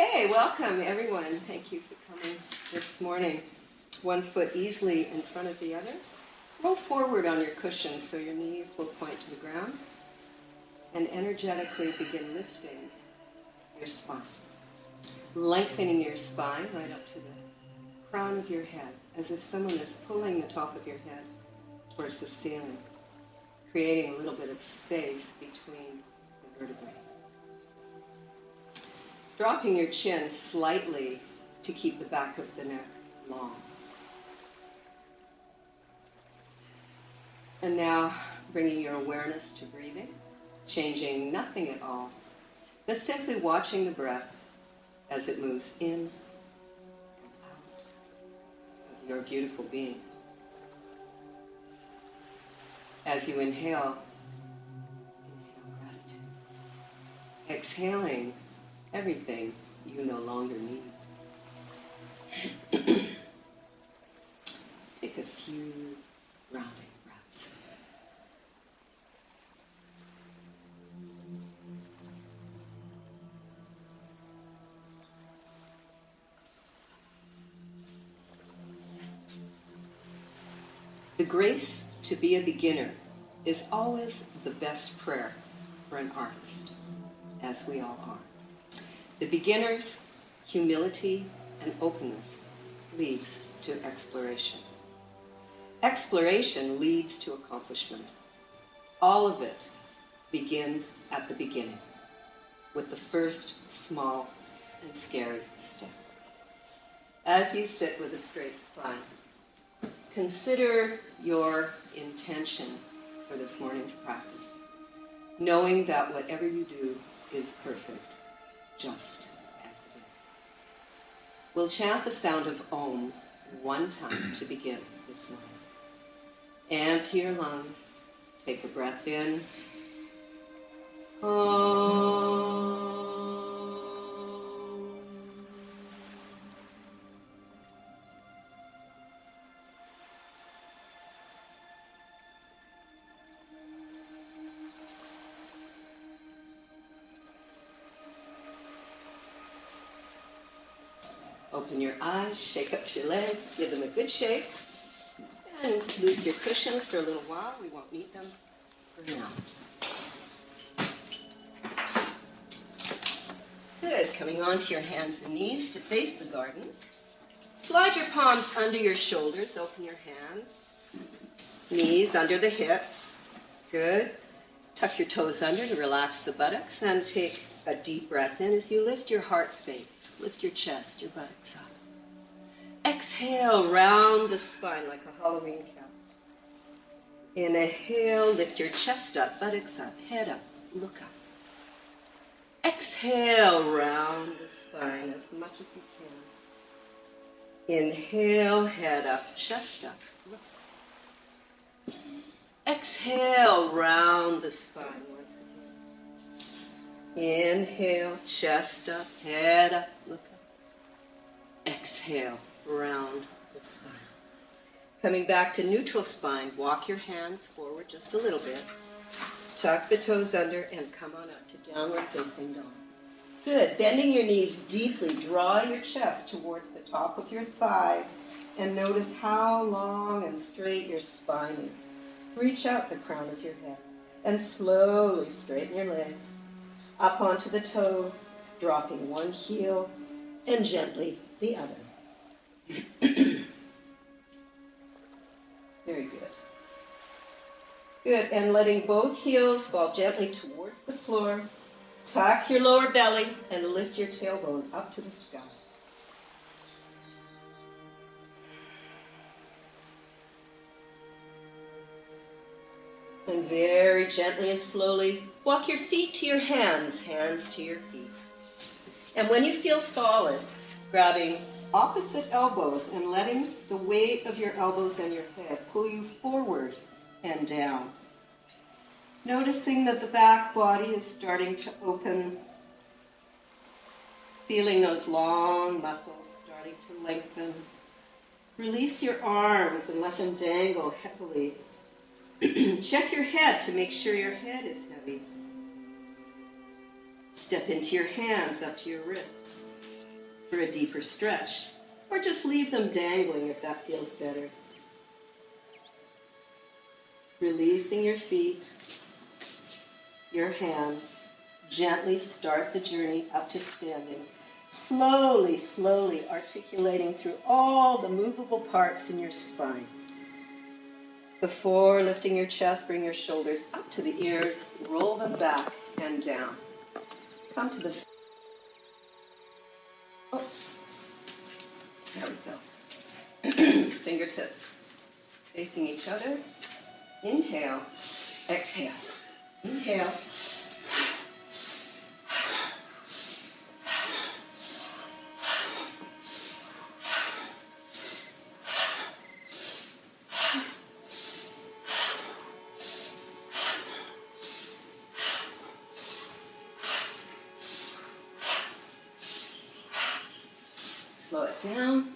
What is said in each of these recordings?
Okay, welcome everyone. Thank you for coming this morning. One foot easily in front of the other. Roll forward on your cushions so your knees will point to the ground. And energetically begin lifting your spine. Lengthening your spine right up to the crown of your head, as if someone is pulling the top of your head towards the ceiling, creating a little bit of space between the vertebrae. Dropping your chin slightly to keep the back of the neck long. And now bringing your awareness to breathing, changing nothing at all, but simply watching the breath as it moves in and out of your beautiful being. As you inhale gratitude. Exhaling everything you no longer need. Take a few grounding breaths. The grace to be a beginner is always the best prayer for an artist, as we all are. The beginner's humility and openness leads to exploration. Exploration leads to accomplishment. All of it begins at the beginning, with the first small and scary step. As you sit with a straight spine, consider your intention for this morning's practice, knowing that whatever you do is perfect, just as it is. We'll chant the sound of Om one time to begin this morning. Empty your lungs. Take a breath in. Om. Open your eyes, shake up your legs, give them a good shake, and lose your cushions for a little while. We won't need them for now. Good. Coming onto your hands and knees to face the garden. Slide your palms under your shoulders. Open your hands. Knees under the hips. Good. Tuck your toes under to relax the buttocks and take a deep breath in as you lift your heart space. Lift your chest, your buttocks up. Exhale, round the spine like a Halloween couch. Inhale, lift your chest up, buttocks up, head up, look up. Exhale, round the spine as much as you can. Inhale, head up, chest up, look up. Exhale, round the spine once again. Inhale, chest up, head up, look up. Exhale, round the spine. Coming back to neutral spine, walk your hands forward just a little bit. Tuck the toes under and come on up to downward facing dog. Good. Bending your knees deeply, draw your chest towards the top of your thighs and notice how long and straight your spine is. Reach out the crown of your head and slowly straighten your legs. Up onto the toes, dropping one heel and gently the other. Very good. Good, and letting both heels fall gently towards the floor. Tuck your lower belly and lift your tailbone up to the sky. And very gently and slowly, walk your feet to your hands, hands to your feet. And when you feel solid, grabbing opposite elbows and letting the weight of your elbows and your head pull you forward and down. Noticing that the back body is starting to open. Feeling those long muscles starting to lengthen. Release your arms and let them dangle heavily. Check your head to make sure your head is heavy. Step into your hands up to your wrists. for a deeper stretch, or just leave them dangling if that feels better. Releasing your feet, your hands, gently start the journey up to standing. Slowly, slowly articulating through all the movable parts in your spine. Before lifting your chest, bring your shoulders up to the ears, roll them back and down. Come to the... Oops. There we go. Fingertips facing each other. Inhale, exhale. Inhale. Slow it down.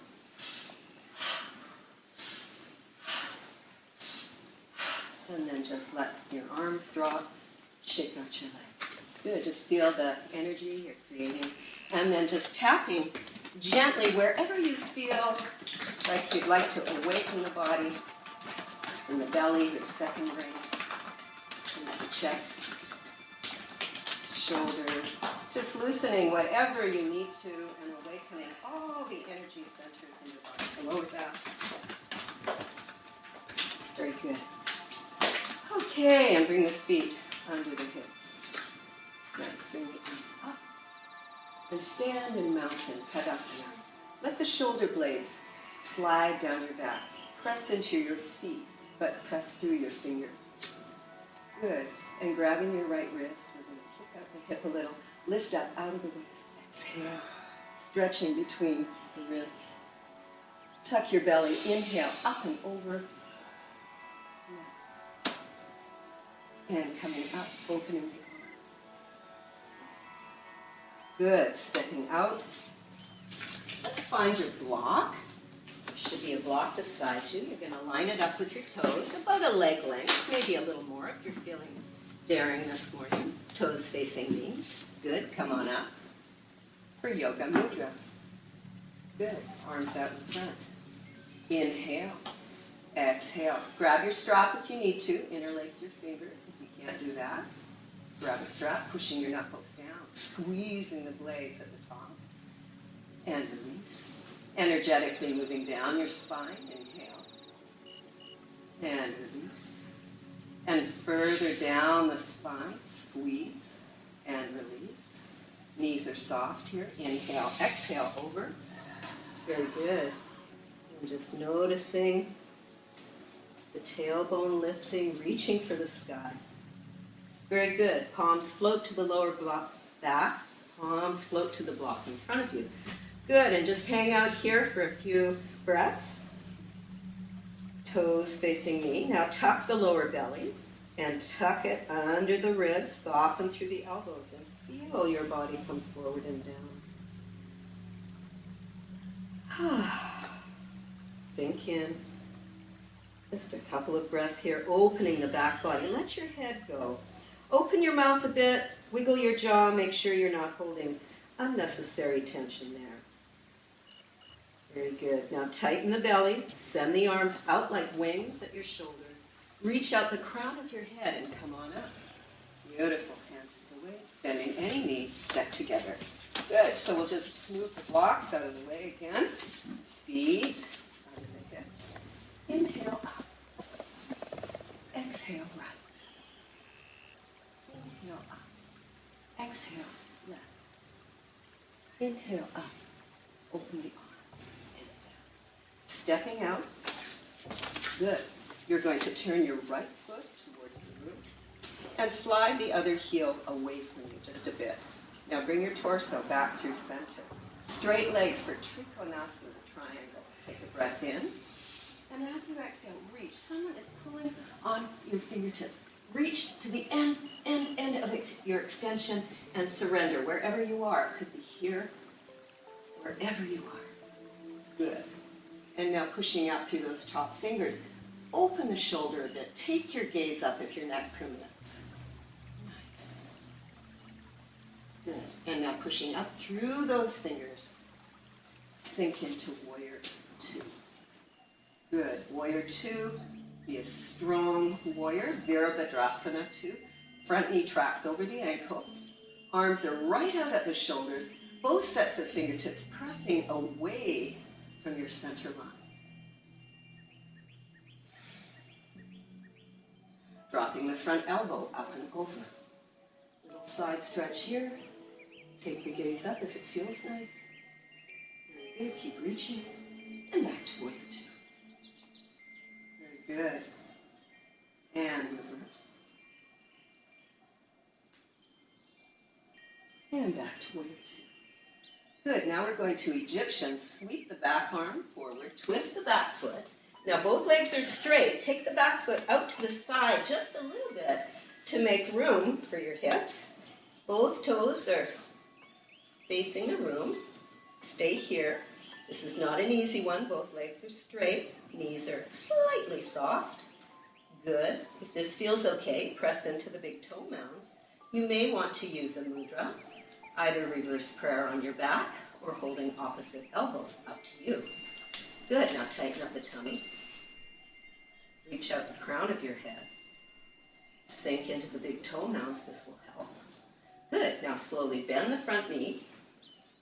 And then just let your arms drop. Shake out your legs. Good. Just feel the energy you're creating. And then just tapping gently wherever you feel like you'd like to awaken the body. In the belly, your second brain. In the chest, shoulders. Just loosening whatever you need to and awakening all the energy centers in your body. The lower back. Very good. Okay, and bring the feet under the hips. Nice, bring the arms up. And stand in mountain, Tadasana. Let the shoulder blades slide down your back. Press into your feet, but press through your fingers. Good. And grabbing your right wrist, we're going to kick out the hip a little. Lift up out of the waist. Exhale. Stretching between the ribs. Tuck your belly. Inhale, up and over. Nice. And coming up, opening the arms. Good. Stepping out. Let's find your block. There should be a block beside you. You're going to line it up with your toes, about a leg length, maybe a little more if you're feeling daring this morning. Toes facing me. Good. Come on up for Yoga Mudra. Good. Arms out in front. Inhale. Exhale. Grab your strap if you need to. Interlace your fingers if you can't do that. Grab a strap, pushing your knuckles down. Squeezing the blades at the top. And release. Energetically moving down your spine. Inhale. And release. And further down the spine. Squeeze. And release. Knees are soft here. Inhale. Exhale over. Very good. And just noticing the tailbone lifting, reaching for the sky. Very good. Palms float to the lower back. Palms float to the block in front of you. Good. And just hang out here for a few breaths. Toes facing me. Now tuck the lower belly and tuck it under the ribs. Soften through the elbows and feel your body come forward and down. Sink in. Just a couple of breaths here, opening the back body. Let your head go. Open your mouth a bit, wiggle your jaw, make sure you're not holding unnecessary tension there. Very good. Now tighten the belly, send the arms out like wings at your shoulders. Reach out the crown of your head and come on up. Beautiful. Hands to the waist, bending any knee, step together. Good. So we'll just move the blocks out of the way again. Feet under the hips. Inhale up. Exhale right. Inhale up. Exhale left. Inhale up. Open the arms and down. Stepping out. Good. You're going to turn your right foot towards the roof and slide the other heel away from you just a bit. Now bring your torso back through center. Straight legs for Trikonasana, the triangle. Take a breath in. And as you exhale, reach. Someone is pulling on your fingertips. Reach to the end of your extension and surrender wherever you are. It could be here, wherever you are. Good. And now pushing out through those top fingers. Open the shoulder a bit. Take your gaze up if your neck permits. Nice. Good. And now pushing up through those fingers. Sink into warrior two. Good. Warrior two. Be a strong warrior. Virabhadrasana two. Front knee tracks over the ankle. Arms are right out at the shoulders. Both sets of fingertips pressing away from your center line. Dropping the front elbow up and over. Little side stretch here. Take the gaze up if it feels nice. Very good. Keep reaching. And back to warrior two. Very good. And reverse. And back to warrior two. Good. Now we're going to Egyptian. Sweep the back arm forward. Twist the back foot. Now both legs are straight. Take the back foot out to the side just a little bit to make room for your hips. Both toes are facing the room. Stay here. This is not an easy one. Both legs are straight. Knees are slightly soft. Good. If this feels okay, press into the big toe mounds. You may want to use a mudra, either reverse prayer on your back or holding opposite elbows. Up to you. Good. Now tighten up the tummy. Reach out the crown of your head. Sink into the big toe mounds. This will help. Good. Now slowly bend the front knee.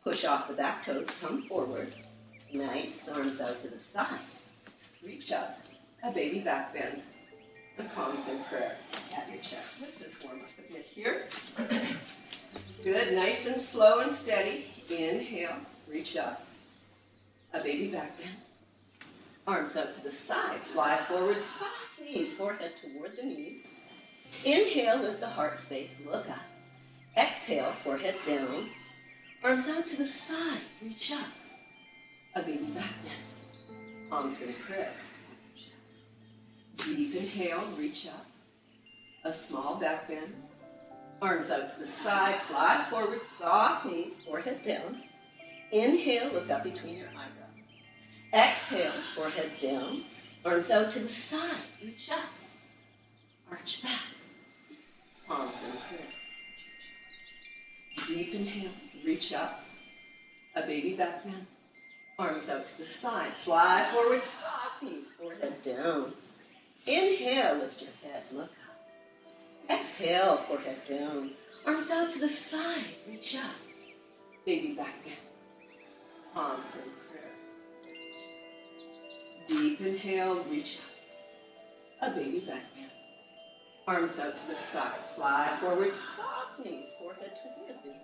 Push off the back toes. Come forward. Nice. Arms out to the side. Reach up. A baby back bend. And palms in prayer. At your chest. Let's just warm up a bit here. Good. Nice and slow and steady. Inhale. Reach up. A baby back bend. Arms out to the side. Fly forward. Soft knees. Forehead toward the knees. Inhale. Lift the heart space. Look up. Exhale. Forehead down. Arms out to the side. Reach up. A baby back bend. Palms in prayer. Deep inhale. Reach up. A small back bend. Arms out to the side. Fly forward. Soft knees. Forehead down. Inhale. Look up between your eyebrows. Exhale, forehead down, arms out to the side, reach up, arch back, palms in prayer. Deep inhale, reach up, a baby back bend, arms out to the side, fly forward, soft knees, forehead down. Inhale, lift your head, look up. Exhale, forehead down, arms out to the side, reach up, baby back bend, palms in prayer. Deep inhale, reach up. A baby back bend. Arms out to the side. Fly forward, soft knees, forehead toward the knees.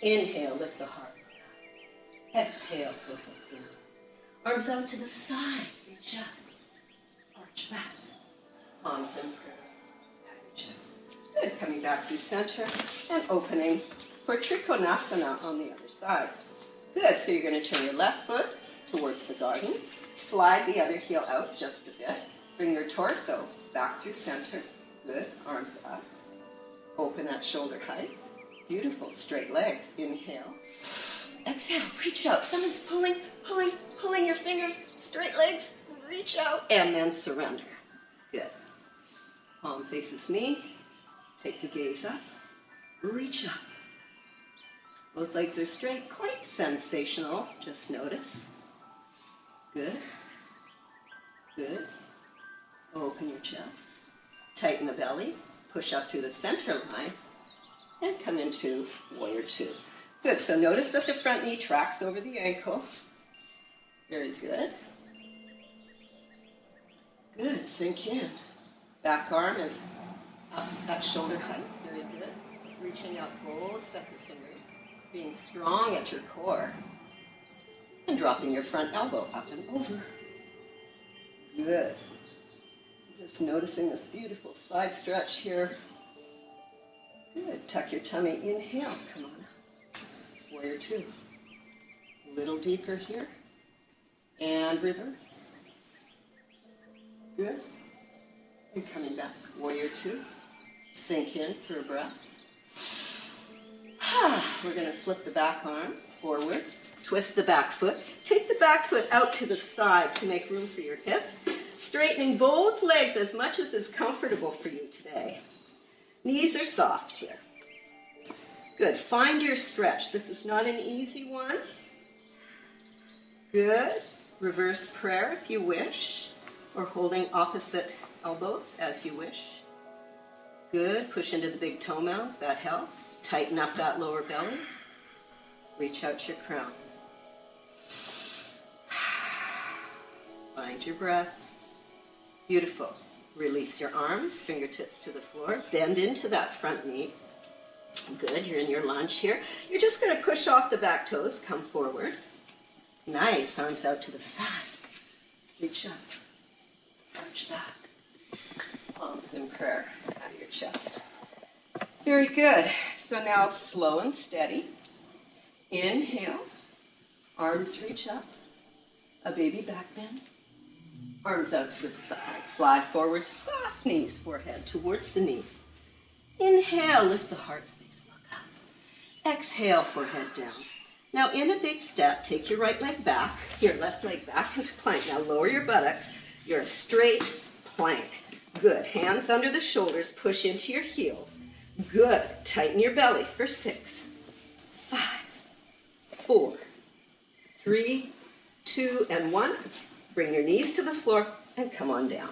Inhale, lift the heart. Exhale, forehead down. Arms out to the side, reach up. Arch back. Palms in prayer. At your chest. Good. Coming back through center and opening for Trikonasana on the other side. Good. So you're going to turn your left foot towards the garden. Slide the other heel out just a bit. Bring your torso back through center. Good. Arms up. Open at shoulder height. Beautiful. Straight legs. Inhale. Exhale. Reach out. Someone's pulling your fingers. Straight legs. Reach out. And then surrender. Good. Palm faces me. Take the gaze up. Reach up. Both legs are straight. Quite sensational. Just notice. Good. Good. Open your chest. Tighten the belly. Push up through the center line. And come into warrior two. Good. So notice that the front knee tracks over the ankle. Very good. Good. Sink in. Back arm is up at shoulder height. Very good. Reaching out both sets of fingers. Being strong at your core. And dropping your front elbow up and over. Good. Just noticing this beautiful side stretch here. Good. Tuck your tummy. Inhale. Come on up. Warrior two. A little deeper here. And reverse. Good. And coming back. Warrior two. Sink in for a breath. We're going to flip the back arm forward. Twist the back foot. Take the back foot out to the side to make room for your hips. Straightening both legs as much as is comfortable for you today. Knees are soft here. Good. Find your stretch. This is not an easy one. Good. Reverse prayer if you wish, or holding opposite elbows as you wish. Good. Push into the big toe mounds. That helps. Tighten up that lower belly. Reach out your crown. Find your breath. Beautiful. Release your arms, fingertips to the floor. Bend into that front knee. Good. You're in your lunge here. You're just going to push off the back toes. Come forward. Nice. Arms out to the side. Reach up. Arch back. Palms in prayer out of your chest. Very good. So now slow and steady. Inhale. Arms reach up. A baby back bend. Arms out to the side. Fly forward. Soft knees. Forehead towards the knees. Inhale. Lift the heart space. Look up. Exhale. Forehead down. Now in a big step, take your right leg back. Your left leg back into plank. Now lower your buttocks. You're a straight plank. Good. Hands under the shoulders. Push into your heels. Good. Tighten your belly for 6, 5, 4, 3, 2, and 1. Bring your knees to the floor and come on down.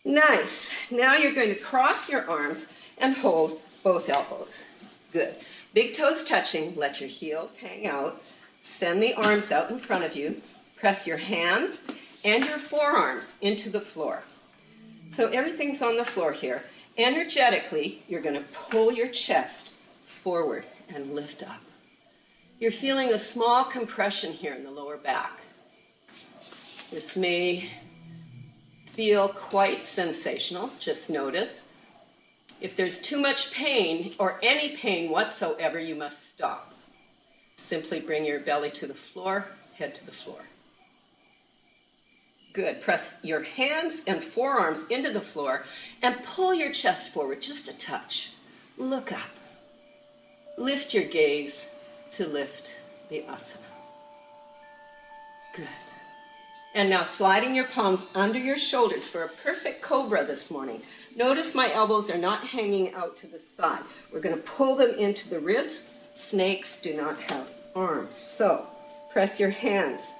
Nice. Now you're going to cross your arms and hold both elbows. Good. Big toes touching. Let your heels hang out. Send the arms out in front of you. Press your hands and your forearms into the floor. So everything's on the floor here. Energetically, you're going to pull your chest forward and lift up. You're feeling a small compression here in the lower back. This may feel quite sensational. Just notice. If there's too much pain or any pain whatsoever, you must stop. Simply bring your belly to the floor, head to the floor. Good. Press your hands and forearms into the floor and pull your chest forward just a touch. Look up. Lift your gaze to lift the asana. Good. And now sliding your palms under your shoulders for a perfect cobra this morning. Notice my elbows are not hanging out to the side. We're going to pull them into the ribs. Snakes do not have arms. So press your hands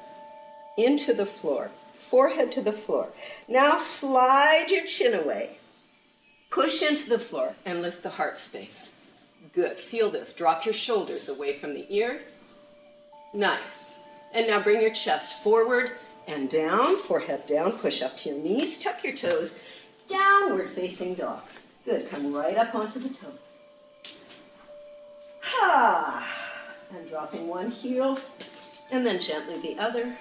into the floor. Forehead to the floor. Now slide your chin away. Push into the floor and lift the heart space. Good. Feel this. Drop your shoulders away from the ears. Nice. And now bring your chest forward and down. Forehead down. Push up to your knees. Tuck your toes. Downward facing dog. Good. Come right up onto the toes. And dropping one heel and then gently the other.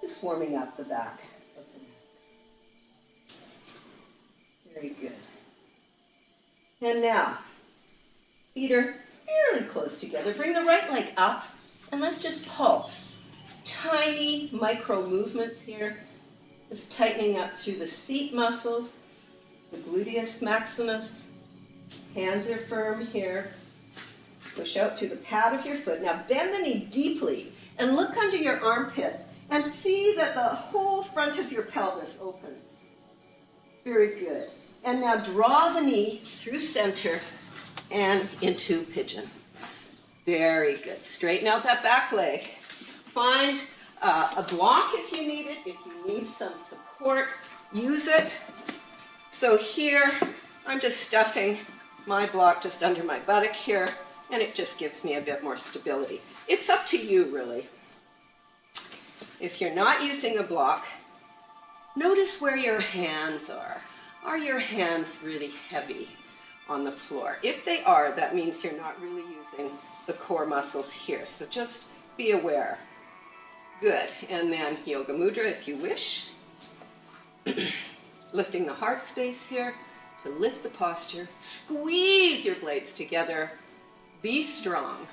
Just warming up the back of the neck. Very good. And now, feet are fairly close together. Bring the right leg up and let's just pulse. Tiny micro movements here. Just tightening up through the seat muscles, the gluteus maximus. Hands are firm here. Push out through the pad of your foot. Now bend the knee deeply and look under your armpit. And see that the whole front of your pelvis opens. Very good. And now draw the knee through center and into pigeon. Very good. Straighten out that back leg. Find a block if you need it. If you need some support, use it. So here, I'm just stuffing my block just under my buttock here, and it just gives me a bit more stability. It's up to you, really. If you're not using a block, notice where your hands are. Are your hands really heavy on the floor? If they are, that means you're not really using the core muscles here. So just be aware. Good. And then Yoga Mudra if you wish. Lifting the heart space here to lift the posture. Squeeze your blades together. Be strong.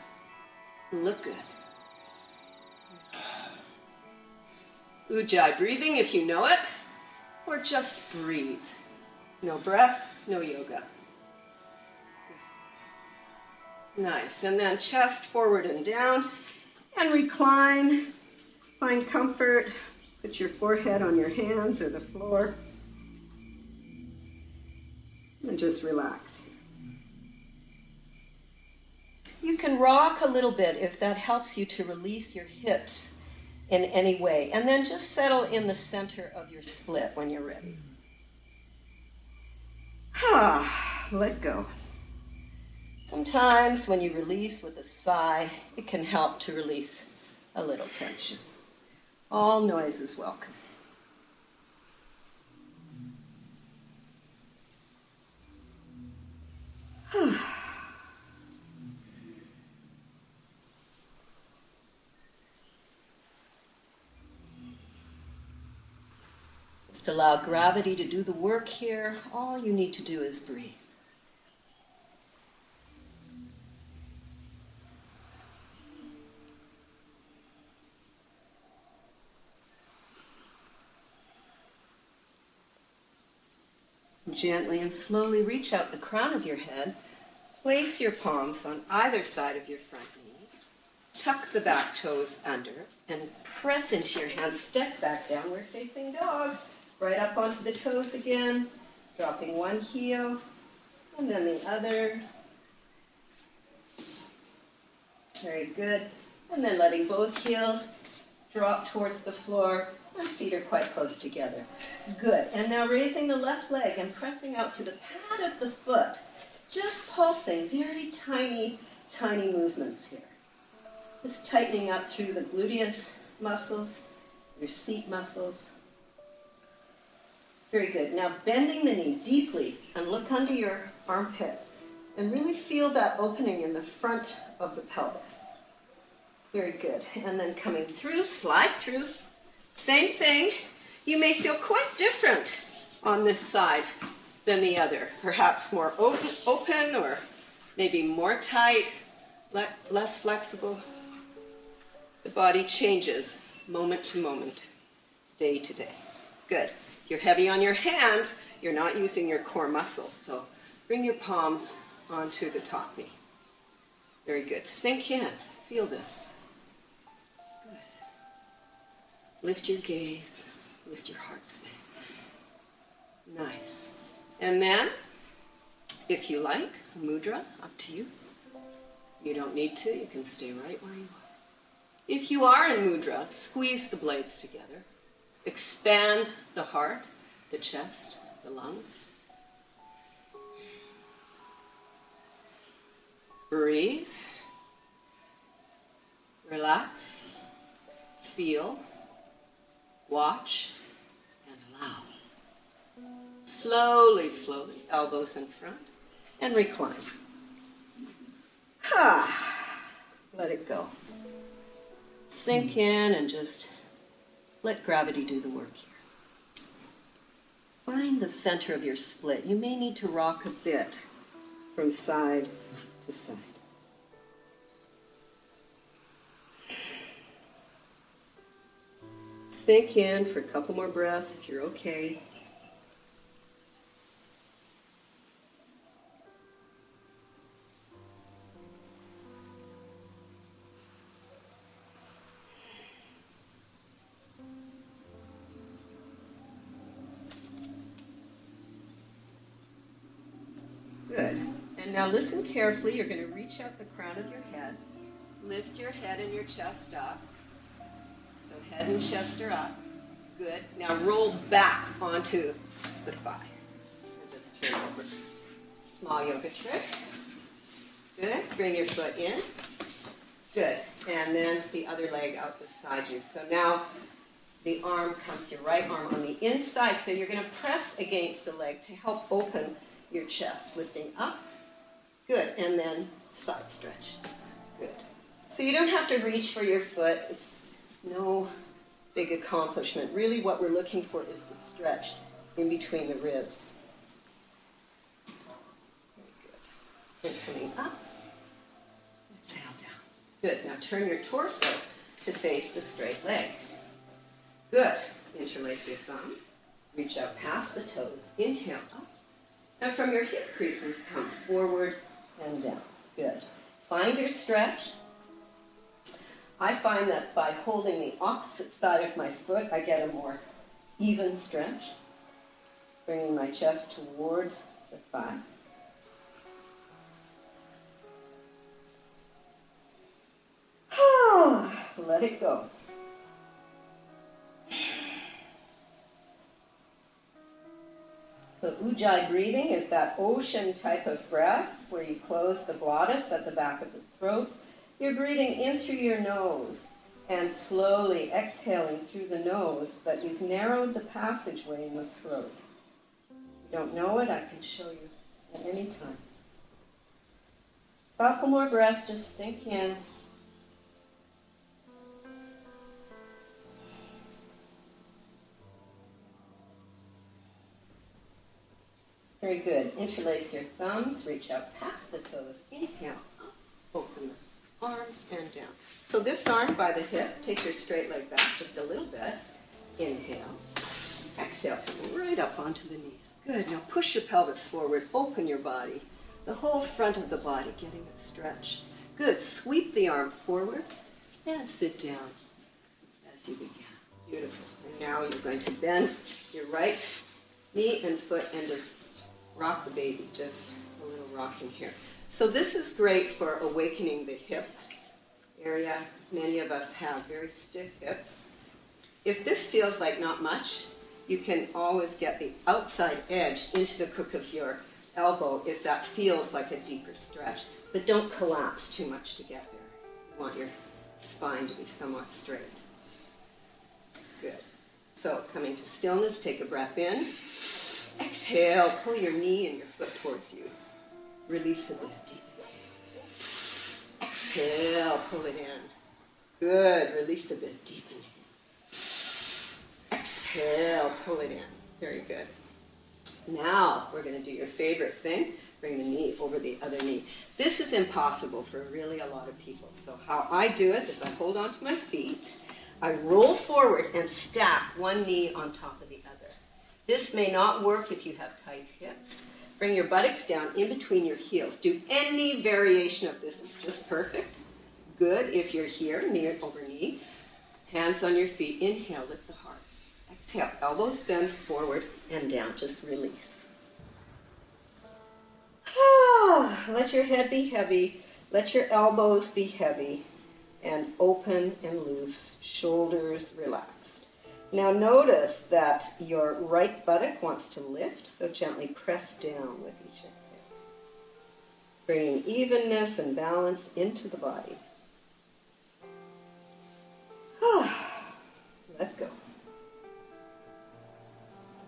Look good. Ujjayi breathing if you know it, or just breathe. No breath, no yoga. Good. Nice. And then chest forward and down, and recline. Find comfort. Put your forehead on your hands or the floor. And just relax. You can rock a little bit if that helps you to release your hips in any way. And then just settle in the center of your split when you're ready. Let go. Sometimes when you release with a sigh, it can help to release a little tension. All noise is welcome. Just allow gravity to do the work here. All you need to do is breathe. Gently and slowly reach out the crown of your head. Place your palms on either side of your front knee. Tuck the back toes under and press into your hands. Step back, downward facing dog. Right up onto the toes again. Dropping one heel and then the other. Very good. And then letting both heels drop towards the floor. And feet are quite close together. Good. And now raising the left leg and pressing out to the pad of the foot. Just pulsing, very tiny, tiny movements here. Just tightening up through the gluteus muscles, your seat muscles. Very good. Now bending the knee deeply and look under your armpit. And really feel that opening in the front of the pelvis. Very good. And then coming through, slide through. Same thing. You may feel quite different on this side than the other. Perhaps more open or maybe more tight, less flexible. The body changes moment to moment, day to day. Good. If you're heavy on your hands, you're not using your core muscles. So bring your palms onto the top knee. Very good. Sink in. Feel this. Lift your gaze, lift your heart space. Nice. And then, if you like, mudra, up to you. You don't need to, you can stay right where you are. If you are in mudra, squeeze the blades together. Expand the heart, the chest, the lungs. Breathe. Relax. Feel. Watch and allow. Slowly, slowly, elbows in front, and recline. Let it go. Sink in and just let gravity do the work here. Find the center of your split. You may need to rock a bit from side to side. Sink in for a couple more breaths if you're okay. Good. And now listen carefully. You're going to reach out the crown of your head. Lift your head and your chest up. So head and chest are up. Good. Now roll back onto the thigh. And just turn over. Small yoga trick. Good. Bring your foot in. Good. And then the other leg out beside you. So now the arm comes, your right arm on the inside. So you're going to press against the leg to help open your chest. Lifting up. Good. And then side stretch. Good. So you don't have to reach for your foot. It's no big accomplishment. Really what we're looking for is the stretch in between the ribs. Very good. And coming up. Exhale down. Good. Now turn your torso to face the straight leg. Good. Interlace your thumbs. Reach out past the toes. Inhale up. And from your hip creases, come forward and down. Good. Find your stretch. I find that by holding the opposite side of my foot, I get a more even stretch. Bringing my chest towards the thigh. Let it go. So ujjayi breathing is that ocean type of breath where you close the glottis at the back of the throat. You're breathing in through your nose and slowly exhaling through the nose, but you've narrowed the passageway in the throat. If you don't know it, I can show you at any time. A couple more breaths, just sink in. Very good. Interlace your thumbs, reach out past the toes. Inhale, up, open the arms and down. So this arm by the hip, take your straight leg back just a little bit. Inhale. Exhale, come right up onto the knees. Good. Now push your pelvis forward, open your body. The whole front of the body getting a stretch. Good. Sweep the arm forward and sit down as you begin. Beautiful. And now you're going to bend your right knee and foot and just rock the baby, just a little rocking here. So this is great for awakening the hip area. Many of us have very stiff hips. If this feels like not much, you can always get the outside edge into the crook of your elbow if that feels like a deeper stretch. But don't collapse too much to get there. You want your spine to be somewhat straight. Good. So coming to stillness, take a breath in. Exhale, pull your knee and your foot towards you. Release a bit, deep. Exhale, pull it in. Good, release a bit, deep. Exhale, pull it in. Very good. Now, we're going to do your favorite thing. Bring the knee over the other knee. This is impossible for really a lot of people. So how I do it is I hold onto my feet, I roll forward and stack one knee on top of the other. This may not work if you have tight hips. Bring your buttocks down in between your heels. Do any variation of this. It's just perfect. Good if you're here, knee over knee. Hands on your feet. Inhale, lift the heart. Exhale, elbows bend forward and down. Just release. Let your head be heavy. Let your elbows be heavy. And open and loose. Shoulders relaxed. Now notice that your right buttock wants to lift, so gently press down with each exhale. Bringing evenness and balance into the body. Let go.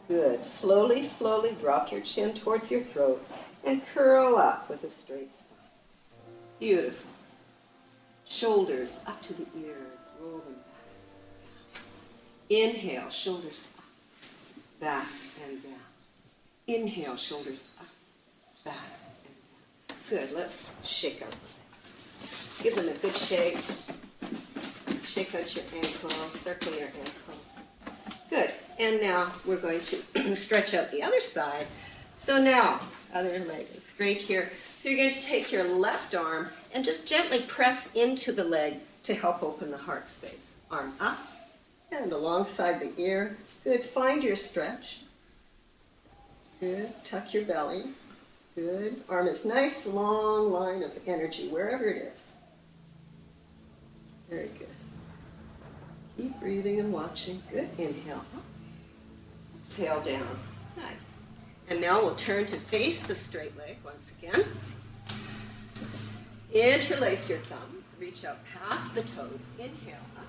Good. Slowly, slowly drop your chin towards your throat and curl up with a straight spine. Beautiful. Shoulders up to the ears, roll them back. Inhale, shoulders up, back and down. Inhale, shoulders up, back and down. Good, let's shake out the legs. Give them a good shake. Shake out your ankles, circle your ankles. Good, and now we're going to stretch out the other side. So now, other leg is straight here. So you're going to take your left arm and just gently press into the leg to help open the heart space. Arm up. And alongside the ear. Good. Find your stretch. Good. Tuck your belly. Good. Arm is nice, long line of energy, wherever it is. Very good. Keep breathing and watching. Good. Inhale. Exhale down. Nice. And now we'll turn to face the straight leg once again. Interlace your thumbs. Reach out past the toes. Inhale up.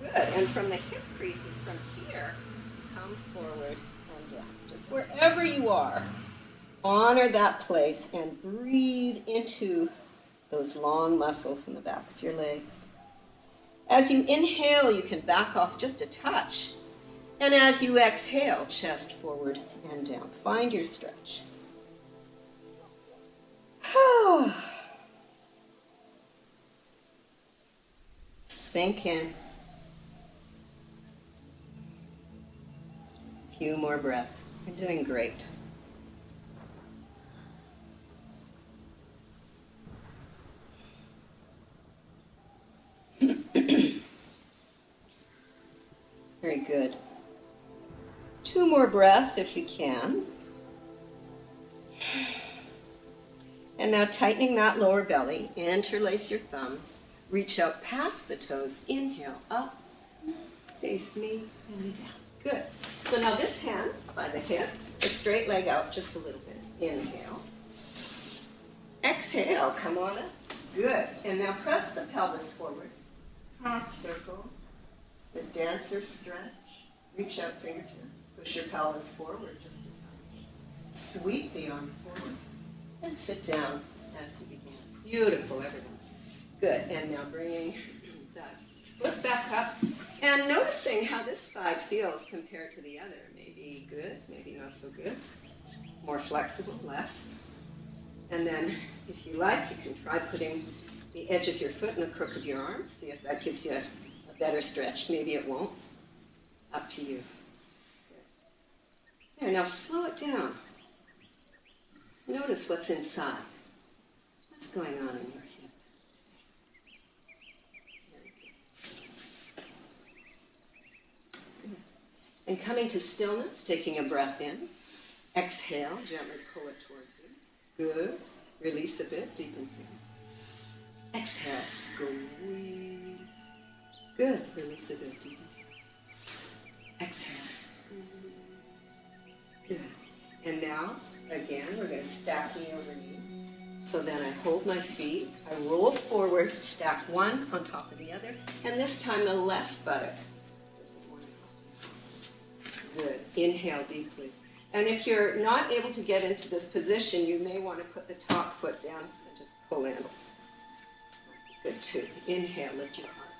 Good. And from the hip creases from here, come forward and down. Just wherever you are, honor that place and breathe into those long muscles in the back of your legs. As you inhale, you can back off just a touch. And as you exhale, chest forward and down. Find your stretch. Sink in. A few more breaths. You're doing great. Very good. 2 more breaths if you can. And now tightening that lower belly, interlace your thumbs, reach out past the toes, inhale, up, face me, and down. Good. So now this hand by the hip, the straight leg out just a little bit. Inhale. Exhale, come on up. Good. And now press the pelvis forward. Half circle. The dancer stretch. Reach out fingertips. Push your pelvis forward just a touch. Sweep the arm forward. And sit down as you begin. Beautiful, everyone. Good. And now bringing that foot back up. And noticing how this side feels compared to the other. Maybe good, maybe not so good. More flexible, less. And then, if you like, you can try putting the edge of your foot in the crook of your arm. See if that gives you a better stretch. Maybe it won't. Up to you. There, now slow it down. Notice what's inside. What's going on in your hip? Good. And coming to stillness, taking a breath in. Exhale, gently pull it towards you. Good. Release a bit, deep inhale. Exhale, squeeze. Good. Release a bit, deep inhale. Exhale, squeeze. Good. And now, again, we're going to stack knee over knee. So then I hold my feet, I roll forward, stack one on top of the other, and this time the left buttock. Good. Inhale deeply. And if you're not able to get into this position, you may want to put the top foot down and just pull in. Good, too. Inhale, lift your heart.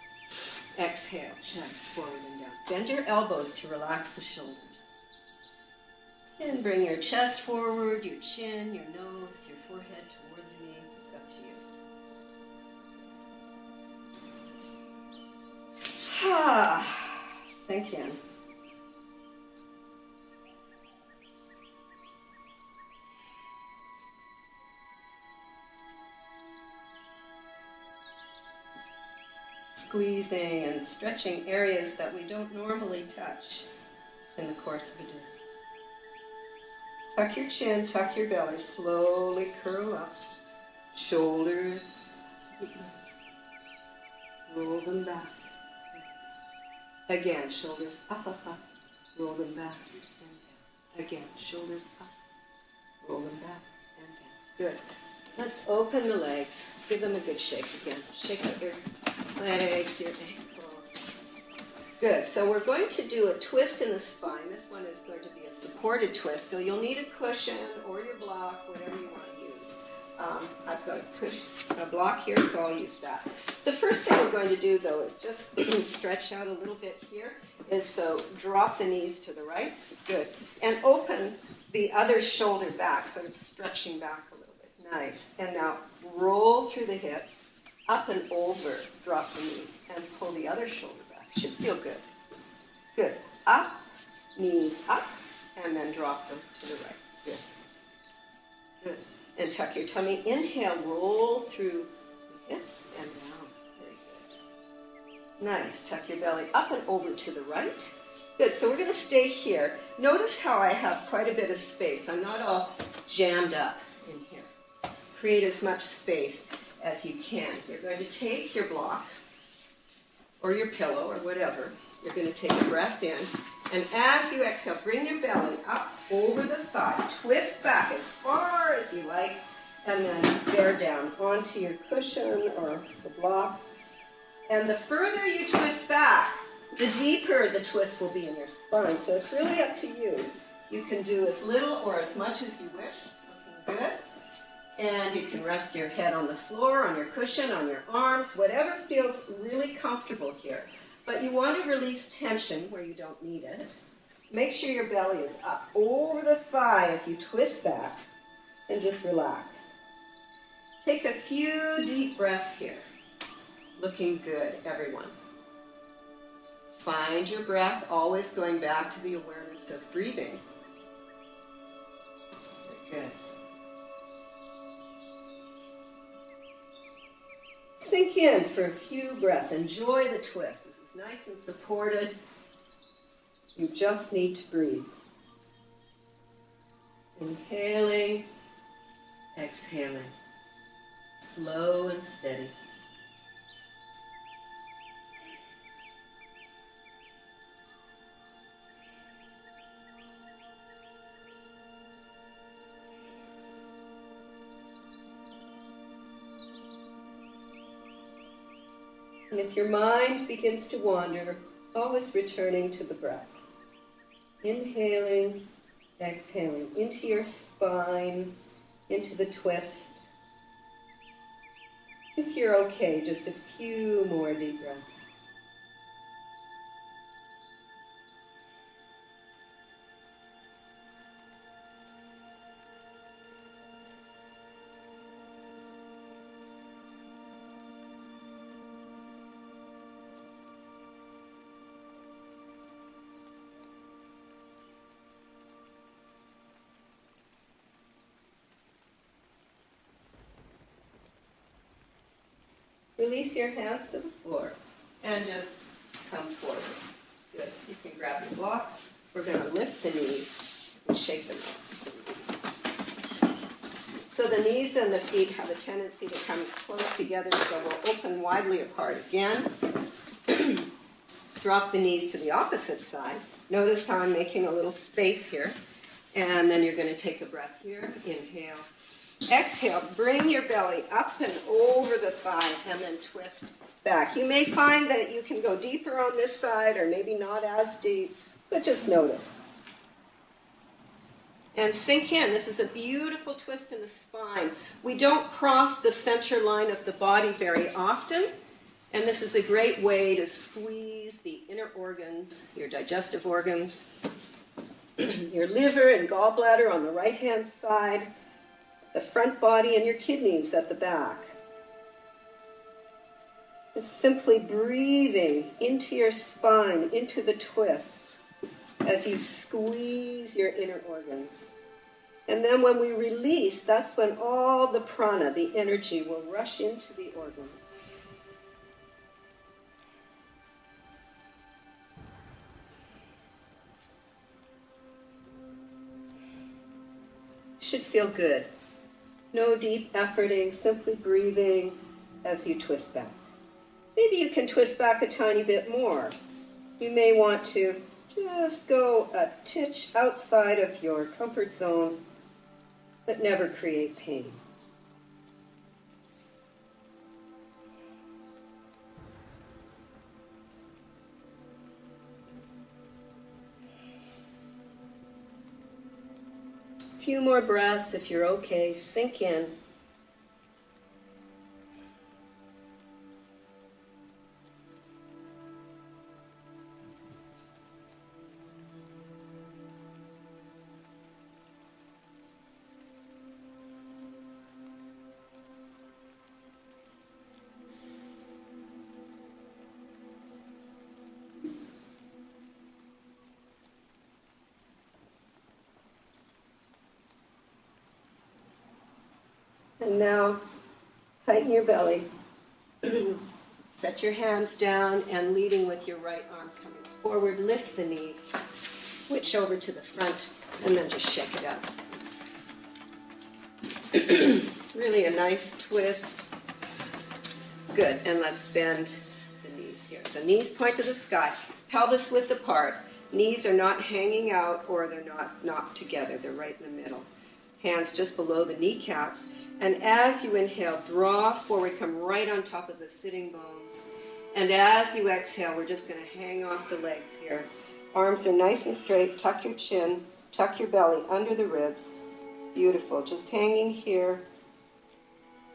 Exhale, chest forward and down. Bend your elbows to relax the shoulders. And bring your chest forward, your chin, your nose, your forehead toward the knee. It's up to you. Sink in. Squeezing and stretching areas that we don't normally touch in the course of a day. Tuck your chin, tuck your belly, slowly curl up. Shoulders, roll them back. Again, shoulders up, up, up. Roll them back and down. Again, shoulders up. Roll them back and down. Good. Let's open the legs. Give them a good shake again. Shake out your legs, your ankles. Good. So we're going to do a twist in the spine. This one is going to be a supported twist. So you'll need a cushion or your block, whatever you want to use. I've got a block here, so I'll use that. The first thing we're going to do, though, is just stretch out a little bit here. So drop the knees to the right. Good. And open the other shoulder back, sort of stretching back a little bit. Nice. And now roll through the hips, up and over, drop the knees, and pull the other shoulder back. Should feel good. Good. Up, knees up, and then drop them to the right. Good. Good. And tuck your tummy. Inhale, roll through the hips and down. Very good. Nice. Tuck your belly up and over to the right. Good. So we're going to stay here. Notice how I have quite a bit of space. I'm not all jammed up in here. Create as much space as you can. You're going to take your block or your pillow or whatever. You're going to take a breath in. And as you exhale, bring your belly up over the thigh. Twist back as far as you like. And then bear down onto your cushion or the block. And the further you twist back, the deeper the twist will be in your spine. So it's really up to you. You can do as little or as much as you wish. Looking good. And you can rest your head on the floor, on your cushion, on your arms, whatever feels really comfortable here. But you want to release tension where you don't need it. Make sure your belly is up over the thigh as you twist back, and just relax. Take a few deep breaths here. Looking good, everyone. Find your breath, always going back to the awareness of breathing. Very good. Sink in for a few breaths. Enjoy the twist. This is nice and supported. You just need to breathe. Inhaling, exhaling. Slow and steady. And if your mind begins to wander, always returning to the breath. Inhaling, exhaling into your spine, into the twist. If you're okay, just a few more deep breaths. Release your hands to the floor and just come forward. Good. You can grab your block. We're going to lift the knees and shake them out. So the knees and the feet have a tendency to come close together, so we'll open widely apart again. Drop the knees to the opposite side. Notice how I'm making a little space here. And then you're going to take a breath here. Inhale. Exhale, bring your belly up and over the thigh and then twist back. You may find that you can go deeper on this side or maybe not as deep, but just notice. And sink in. This is a beautiful twist in the spine. We don't cross the center line of the body very often, and this is a great way to squeeze the inner organs, your digestive organs, your liver and gallbladder on the right-hand side, the front body and your kidneys at the back. Just simply breathing into your spine, into the twist, as you squeeze your inner organs. And then when we release, that's when all the prana, the energy, will rush into the organs. Should feel good. No deep efforting, simply breathing as you twist back. Maybe you can twist back a tiny bit more. You may want to just go a titch outside of your comfort zone, but never create pain. A few more breaths if you're okay. Sink in. And now, tighten your belly. Set your hands down and leading with your right arm coming forward. Lift the knees. Switch over to the front and then just shake it up. Really a nice twist. Good. And let's bend the knees here. So knees point to the sky. Pelvis width apart. Knees are not hanging out or they're not knocked together. They're right in the middle. Hands just below the kneecaps. And as you inhale, draw forward, come right on top of the sitting bones. And as you exhale, we're just going to hang off the legs here. Arms are nice and straight. Tuck your chin, tuck your belly under the ribs. Beautiful. Just hanging here.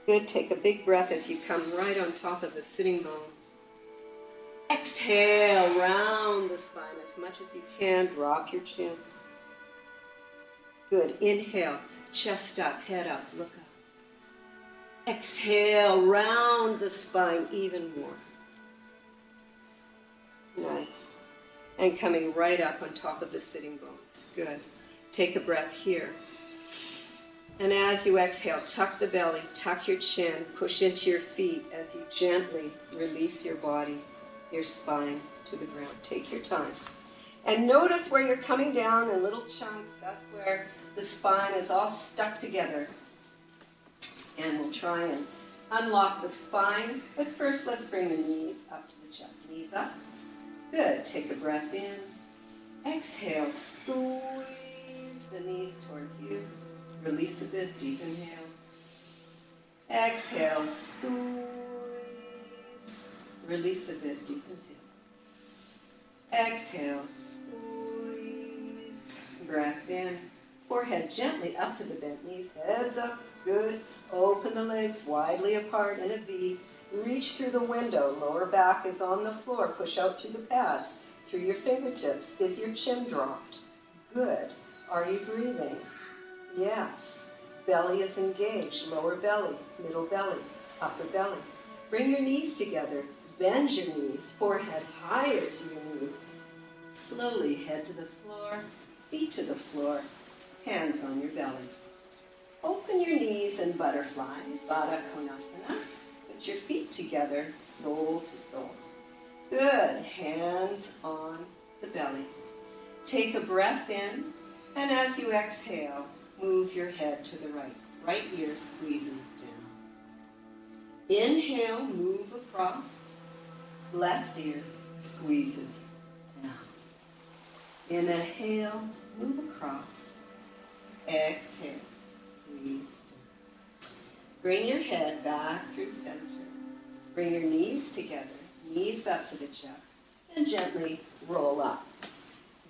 Good. Take a big breath as you come right on top of the sitting bones. Exhale, round the spine as much as you can. Drop your chin. Good. Inhale, chest up, head up, look up. Exhale, round the spine even more. Nice. And coming right up on top of the sitting bones. Good. Take a breath here. And as you exhale, tuck the belly, tuck your chin, push into your feet as you gently release your body, your spine to the ground. Take your time. And notice where you're coming down in little chunks. That's where the spine is all stuck together. And we'll try and unlock the spine. But first, let's bring the knees up to the chest. Knees up. Good. Take a breath in. Exhale. Squeeze the knees towards you. Release a bit. Deep inhale. Exhale. Squeeze. Release a bit. Deep inhale. Exhale. Squeeze. Breath in. Forehead gently up to the bent knees. Heads up. Good. Open the legs widely apart in a V. Reach through the window. Lower back is on the floor. Push out through the pads. Through your fingertips. Is your chin dropped? Good. Are you breathing? Yes. Belly is engaged. Lower belly. Middle belly. Upper belly. Bring your knees together. Bend your knees. Forehead higher to your knees. Slowly head to the floor. Feet to the floor. Hands on your belly. Open your knees and butterfly. Baddha Konasana. Put your feet together, soul to soul. Good. Hands on the belly. Take a breath in, and as you exhale, move your head to the right. Right ear squeezes down. Inhale, move across. Left ear squeezes down. Inhale, move across. Exhale, squeeze down. Bring your head back through center. Bring your knees together, knees up to the chest, and gently roll up.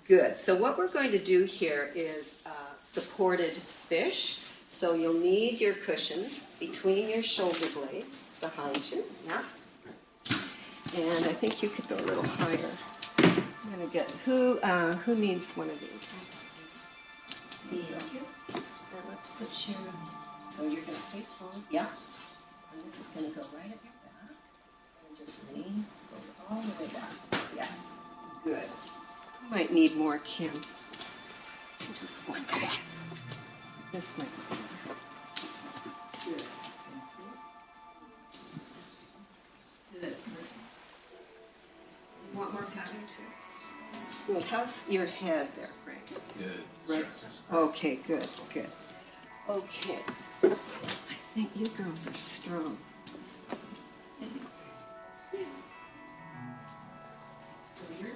Good. So what we're going to do here is supported fish. So you'll need your cushions between your shoulder blades behind you. Yeah. And I think you could go a little higher. I'm going to get, who needs one of these? And let's put you, so you're going to face forward. Yeah. And this is going to go right at your back. And just lean, go all the way back. Yeah. Good. Might need more, Kim. Just one. This might be better. Good. Good. You want more padding too? Good. How's your head there, Frank? Good. Right. Okay, good, good. Okay. I think you girls are strong. So you're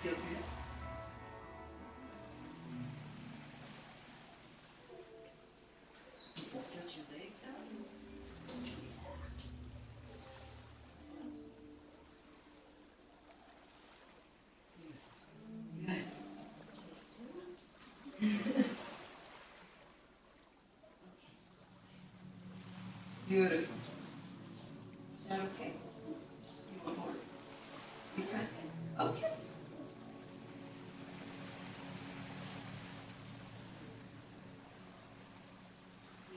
feel good? You can stretch your legs out. Good. Beautiful. Is that okay? You want more? You good? Okay.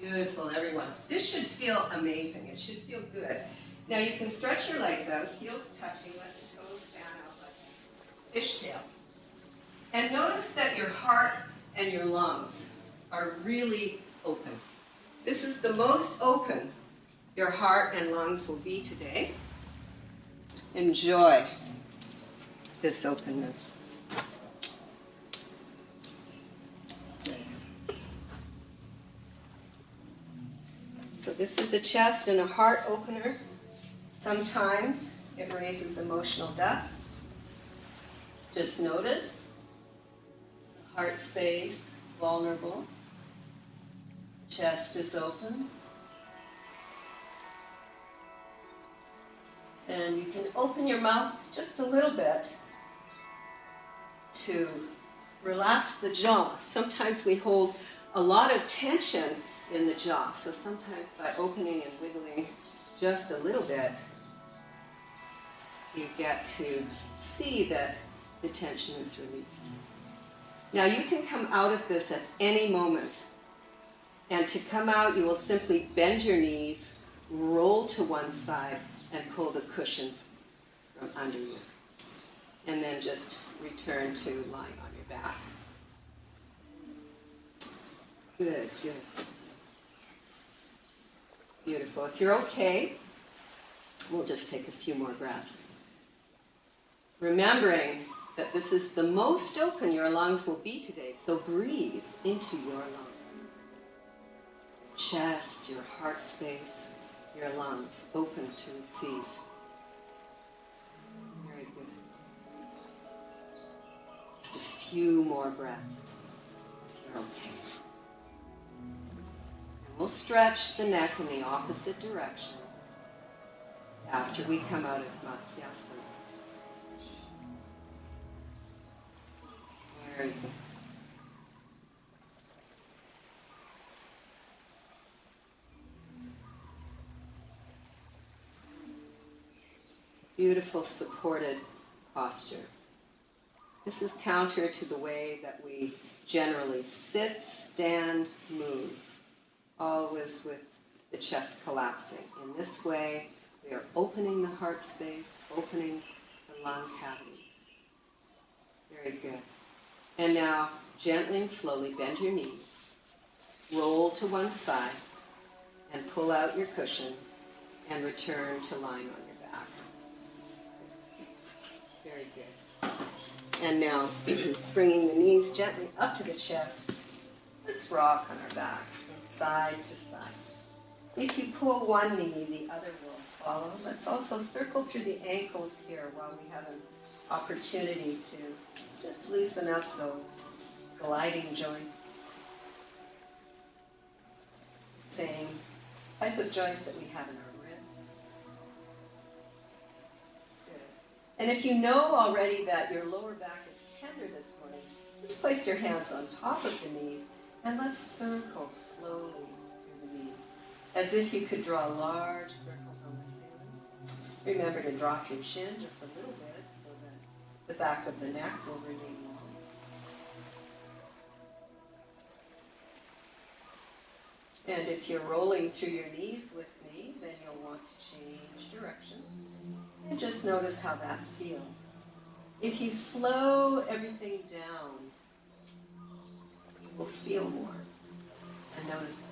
Beautiful, everyone. This should feel amazing. It should feel good. Now you can stretch your legs out, heels touching, let the toes fan out like a fishtail. And notice that your heart and your lungs are really open. This is the most open your heart and lungs will be today. Enjoy this openness. So this is a chest and a heart opener. Sometimes it raises emotional dust. Just notice the heart space, vulnerable. Chest is open. And you can open your mouth just a little bit to relax the jaw. Sometimes we hold a lot of tension in the jaw. So sometimes by opening and wiggling just a little bit, you get to see that the tension is released. Now you can come out of this at any moment. And to come out, you will simply bend your knees, roll to one side, and pull the cushions from under you. And then just return to lying on your back. Good, good. Beautiful. If you're okay, we'll just take a few more breaths. Remembering that this is the most open your lungs will be today, so breathe into your lungs. Chest, your heart space, your lungs open to receive. Very good. Just a few more breaths, if you're okay. And we'll stretch the neck in the opposite direction after we come out of Matsyasana. Very good. Beautiful supported posture. This is counter to the way that we generally sit, stand, move, always with the chest collapsing. In this way, we are opening the heart space, opening the lung cavities. Very good. And now, gently and slowly bend your knees, roll to one side, and pull out your cushions, and return to lying on your back. Very good. And now, bringing the knees gently up to the chest, let's rock on our backs from side to side. If you pull one knee, the other will follow. Let's also circle through the ankles here while we have an opportunity to just loosen up those gliding joints. Same type of joints that we have in our wrists. Good. And if you know already that your lower back is tender this morning, just place your hands on top of the knees and let's circle slowly through the knees, as if you could draw large circles on the ceiling. Remember to drop your chin just a little bit so that the back of the neck will remain long. And if you're rolling through your knees with me, then you'll want to change directions. And just notice how that feels. If you slow everything down, you will feel more. And notice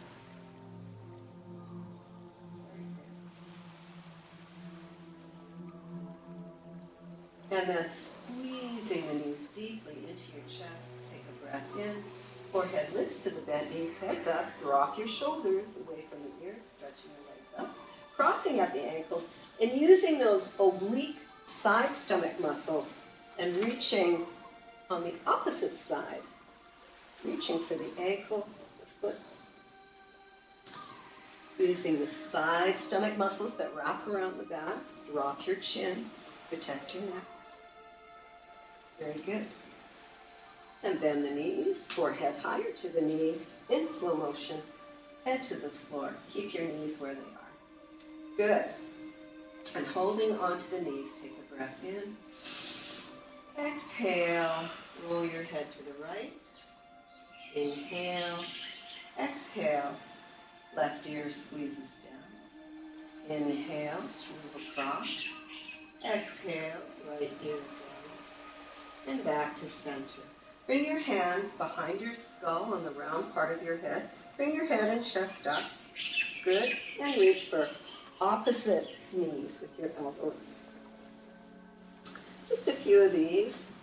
it. And then squeezing the knees deeply into your chest. Take a breath in. Forehead lifts to the bent knees, heads up. Drop your shoulders away from the ears, stretching your legs up. Crossing at the ankles and using those oblique side stomach muscles and reaching on the opposite side. Reaching for the ankle, the foot. Using the side stomach muscles that wrap around the back. Drop your chin, protect your neck. Very good. And bend the knees, forehead higher to the knees, in slow motion, head to the floor. Keep your knees where they are. Good. And holding onto the knees, take a breath in. Exhale, roll your head to the right. Inhale, exhale, left ear squeezes down. Inhale, move across. Exhale, right ear down. And back to center. Bring your hands behind your skull on the round part of your head. Bring your head and chest up. Good. And reach for opposite knees with your elbows. Just a few of these.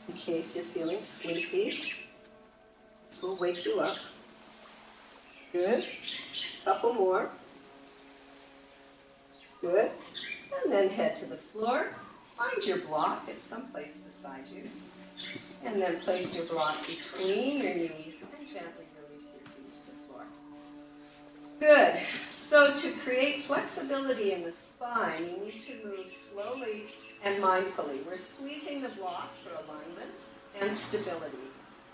In case you're feeling sleepy. This will wake you up. Good. Couple more. Good. And then head to the floor. Find your block at some place beside you. And then place your block between your knees and gently release your feet to the floor. Good. So to create flexibility in the spine, you need to move slowly and mindfully. We're squeezing the block for alignment and stability.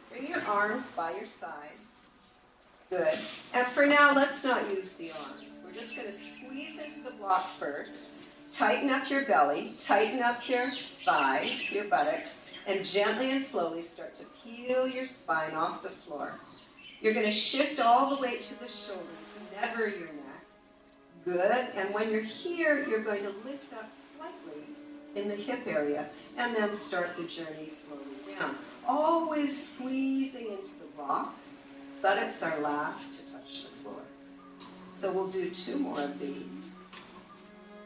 Bring your arms by your sides. Good. And for now, let's not use the arms. We're just going to squeeze into the block first. Tighten up your belly, tighten up your thighs, your buttocks, and gently and slowly start to peel your spine off the floor. You're going to shift all the weight to the shoulders, never your neck. Good. And when you're here, you're going to lift up slightly in the hip area, and then start the journey slowly down. Always squeezing into the block. Buttocks are last to touch the floor. So we'll do 2 more of these.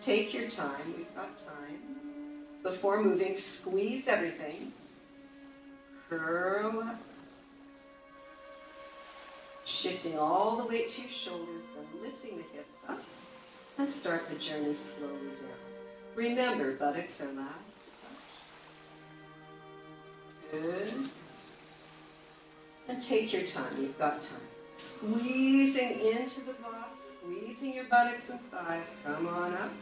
Take your time, we've got time. Before moving, squeeze everything. Curl up. Shifting all the weight to your shoulders, then lifting the hips up. And start the journey slowly down. Remember, buttocks are last to touch. Good. And take your time. You've got time. Squeezing into the block, squeezing your buttocks and thighs. Come on up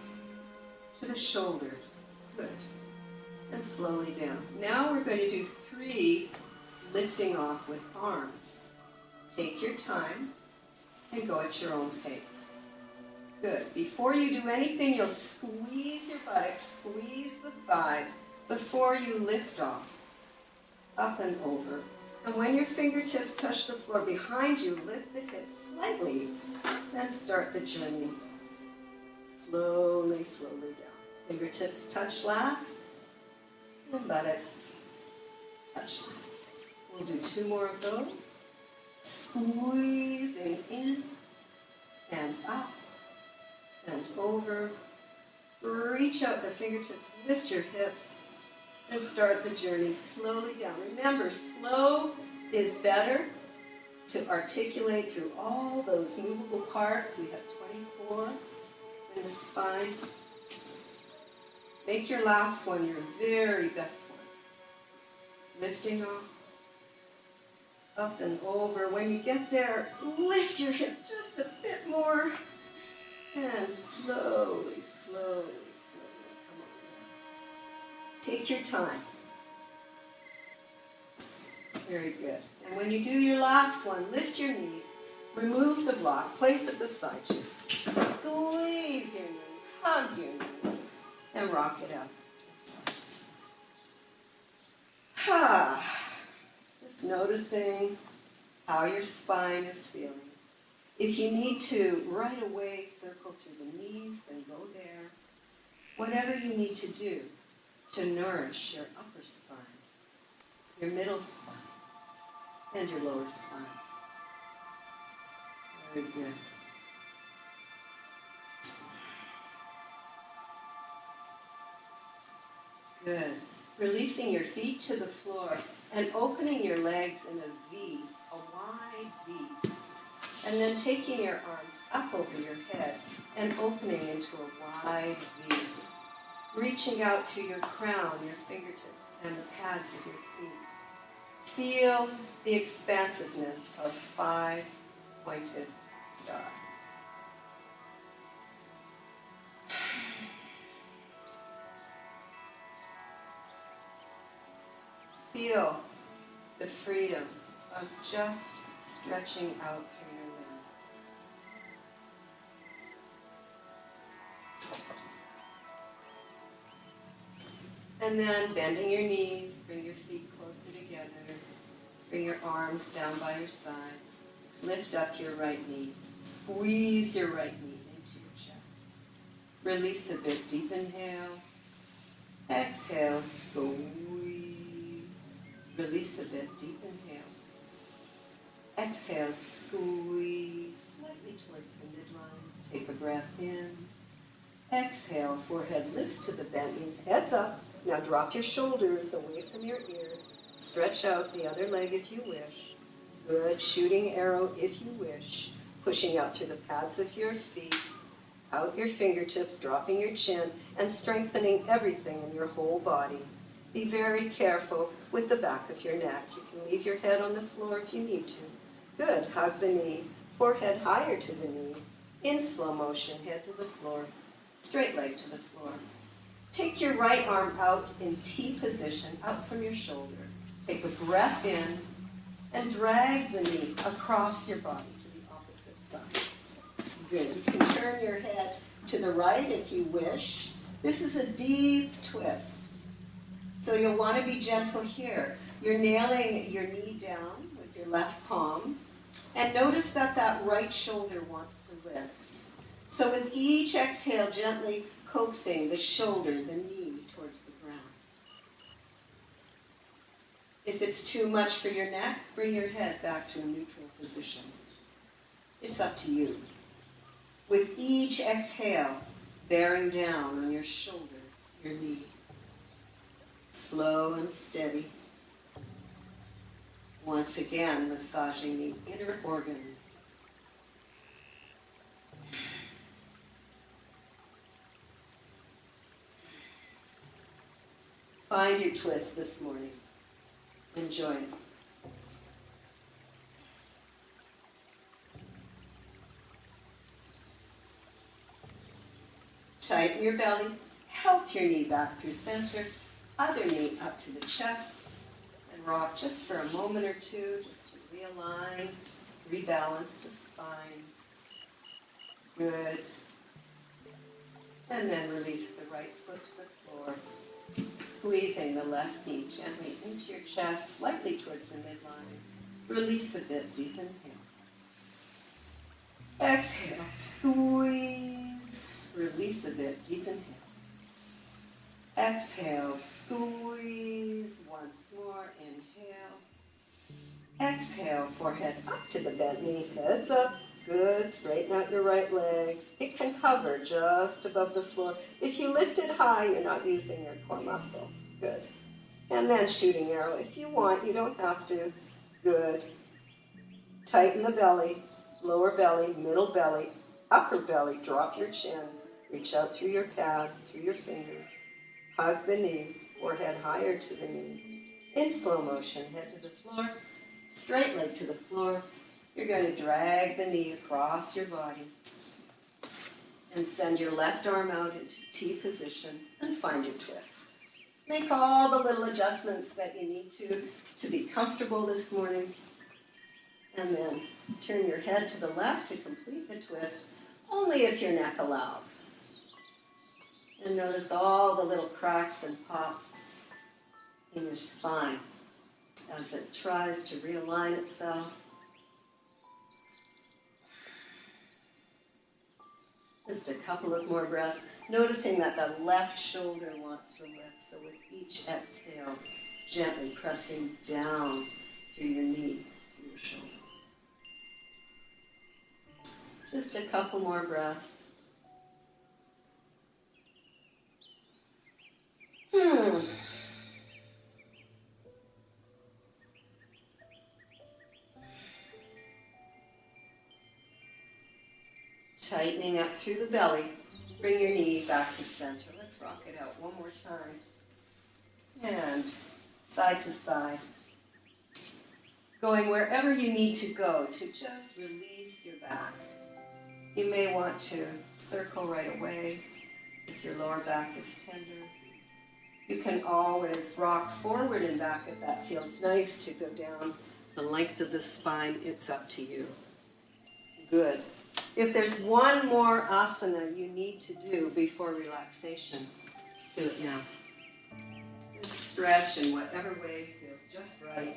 to the shoulders. Good. And slowly down. Now we're going to do 3 lifting off with arms. Take your time and go at your own pace. Good. Before you do anything, you'll squeeze your buttocks, squeeze the thighs before you lift off. Up and over. And when your fingertips touch the floor behind you, lift the hips slightly and start the journey. Slowly, slowly down. Fingertips touch last, and buttocks touch last. We'll do 2 more of those. Squeezing in and up and over. Reach out the fingertips, lift your hips, and start the journey slowly down. Remember, slow is better to articulate through all those movable parts. We have 24 in the spine. Make your last one your very best one. Lifting off, up and over. When you get there, lift your hips just a bit more. And slowly, slowly, slowly come on down. Take your time. Very good. And when you do your last one, lift your knees, remove the block, place it beside you. Squeeze your knees, hug your knees, and rock it out. Just noticing how your spine is feeling. If you need to right away circle through the knees, then go there. Whatever you need to do to nourish your upper spine, your middle spine, and your lower spine. Very good. Good. Releasing your feet to the floor and opening your legs in a V, a wide V. And then taking your arms up over your head and opening into a wide V. Reaching out through your crown, your fingertips, and the pads of your feet. Feel the expansiveness of 5-pointed star. Feel the freedom of just stretching out through your limbs. And then bending your knees, bring your feet closer together. Bring your arms down by your sides. Lift up your right knee. Squeeze your right knee into your chest. Release a bit. Deep inhale. Exhale. Squeeze. Release a bit. Deep inhale. Exhale. Squeeze slightly towards the midline. Take a breath in. Exhale. Forehead lifts to the bent knees. Heads up. Now drop your shoulders away from your ears. Stretch out the other leg if you wish. Good. Shooting arrow if you wish. Pushing out through the pads of your feet. Out your fingertips, dropping your chin, and strengthening everything in your whole body. Be very careful with the back of your neck. You can leave your head on the floor if you need to. Good. Hug the knee. Forehead higher to the knee. In slow motion, head to the floor. Straight leg to the floor. Take your right arm out in T position, out from your shoulder. Take a breath in and drag the knee across your body to the opposite side. Good. You can turn your head to the right if you wish. This is a deep twist. So you'll want to be gentle here. You're nailing your knee down with your left palm. And notice that that right shoulder wants to lift. So with each exhale, gently coaxing the shoulder, the knee towards the ground. If it's too much for your neck, bring your head back to a neutral position. It's up to you. With each exhale, bearing down on your shoulder, your knee. Slow and steady. Once again, massaging the inner organs. Find your twist this morning. Enjoy. Tighten your belly. Help your knee back through center. Other knee up to the chest. And rock just for a moment or two, just to realign, rebalance the spine. Good. And then release the right foot to the floor. Squeezing the left knee gently into your chest, slightly towards the midline. Release a bit, deep inhale. Exhale, squeeze. Release a bit, deep inhale. Exhale, squeeze. Once more, inhale. Exhale, forehead up to the bent knee, heads up. Good, straighten out your right leg. It can hover just above the floor. If you lift it high, you're not using your core muscles. Good. And then shooting arrow. If you want, you don't have to. Good. Tighten the belly, lower belly, middle belly, upper belly. Drop your chin. Reach out through your pads, through your fingers. Hug the knee, forehead higher to the knee. In slow motion, head to the floor, straight leg to the floor. You're going to drag the knee across your body and send your left arm out into T position and find your twist. Make all the little adjustments that you need to be comfortable this morning. And then turn your head to the left to complete the twist, only if your neck allows. And notice all the little cracks and pops in your spine as it tries to realign itself. Just a couple of more breaths, noticing that the left shoulder wants to lift. So with each exhale, gently pressing down through your knee, through your shoulder. Just a couple more breaths. Tightening up through the belly. Bring your knee back to center. Let's rock it out one more time. And side to side. Going wherever you need to go to just release your back. You may want to circle right away if your lower back is tender. You can always rock forward and back if that feels nice to go down the length of the spine. It's up to you. Good. If there's one more asana you need to do before relaxation, do it now. Just stretch in whatever way feels just right.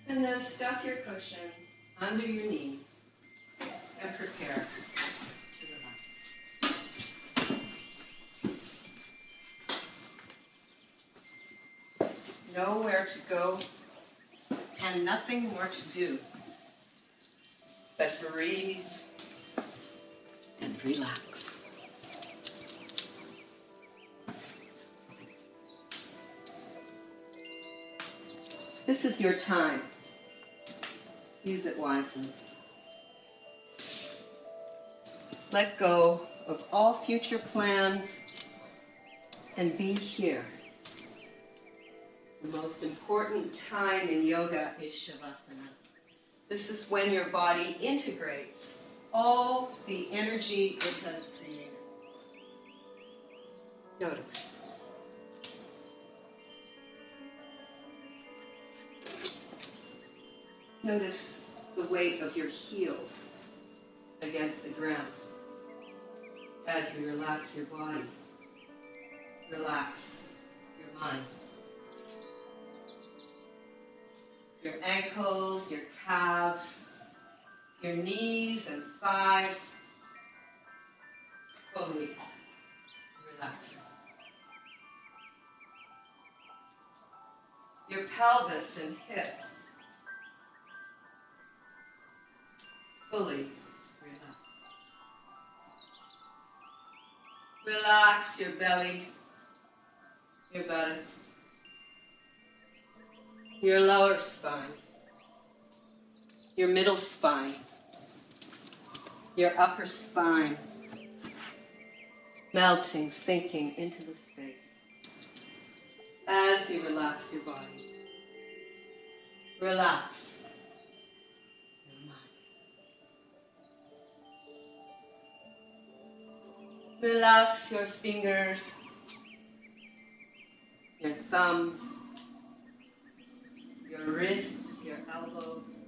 And then stuff your cushion under your knees and prepare to relax. Know where to go and nothing more to do but breathe and relax. This is your time. Use it wisely. Let go of all future plans and be here. The most important time in yoga is Shavasana. This is when your body integrates all the energy it has created. Notice. Notice the weight of your heels against the ground as you relax your body. Relax your mind. Your ankles, your calves, your knees and thighs, fully relax. Your pelvis and hips, fully relax. Relax your belly, your buttocks, your lower spine, your middle spine, your upper spine, melting, sinking into the space as you relax your body. Relax your mind. Relax your fingers, your thumbs, your wrists, your elbows,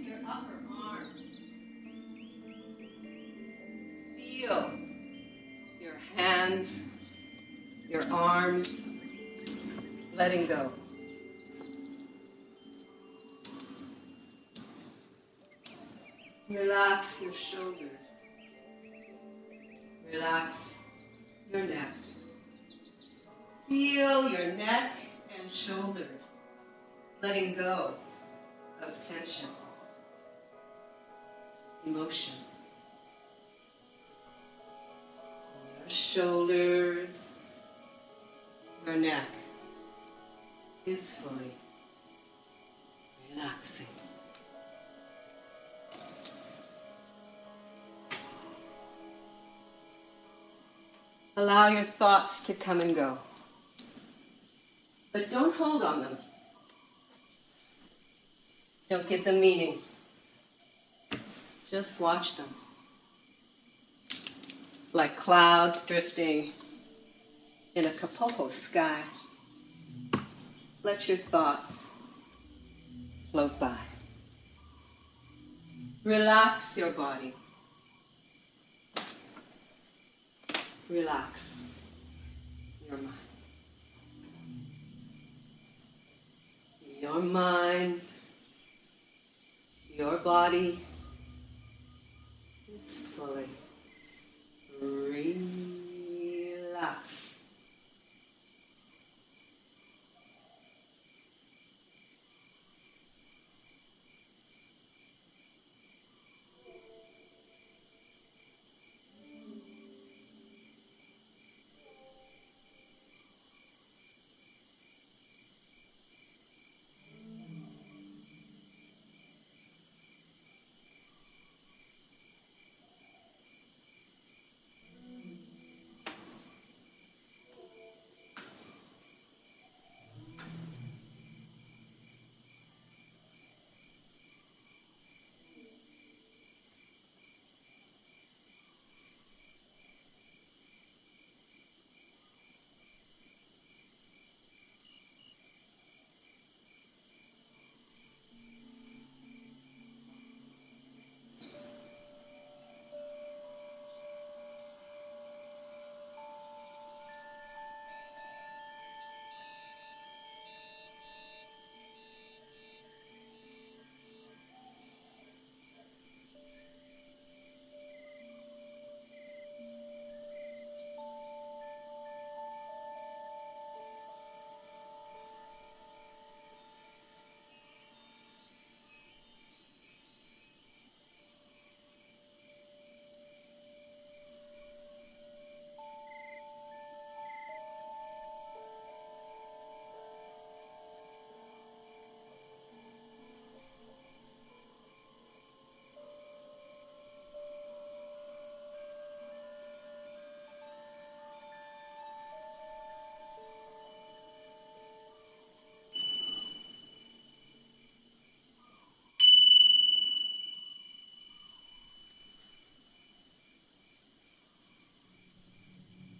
your upper arms. Feel your hands, your arms, letting go. Relax your shoulders. Relax your neck. Feel your neck and shoulders letting go of tension, emotion. Your shoulders, your neck is fully relaxing. Allow your thoughts to come and go, but don't hold on them. Don't give them meaning. Just watch them. Like clouds drifting in a Kapoho sky. Let your thoughts float by. Relax your body. Relax your mind. Your mind, your body is fully relaxed.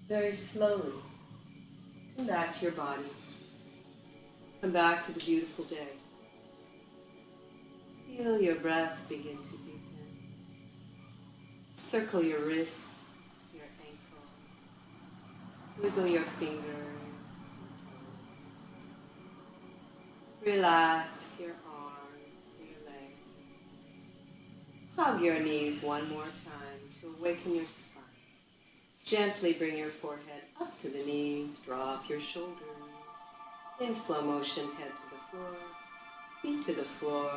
Very slowly, come back to your body. Come back to the beautiful day. Feel your breath begin to deepen. Circle your wrists, your ankles. Wiggle your fingers. Relax your arms, your legs. Hug your knees one more time to awaken your spine. Gently bring your forehead up to the knees. Drop your shoulders. In slow motion, head to the floor, feet to the floor.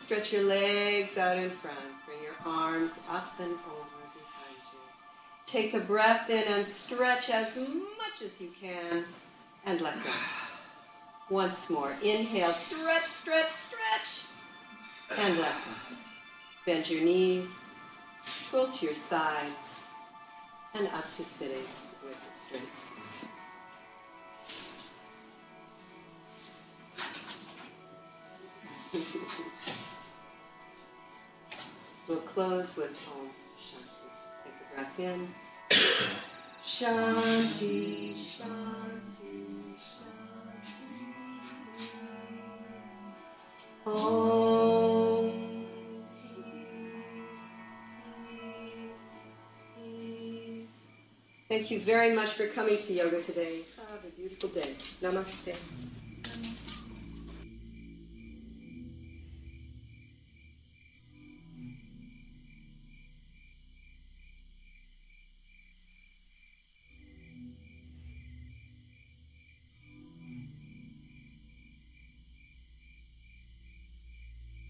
Stretch your legs out in front. Bring your arms up and over behind you. Take a breath in and stretch as much as you can and let go. Once more. Inhale, stretch, stretch, stretch, and let go. Bend your knees, roll to your side, and up to sitting with a straight spine. We'll close with Om Shanti. Take a breath in. Shanti, Shanti, Shanti. Om. Peace, peace, peace. Thank you very much for coming to yoga today. Have a beautiful day. Namaste.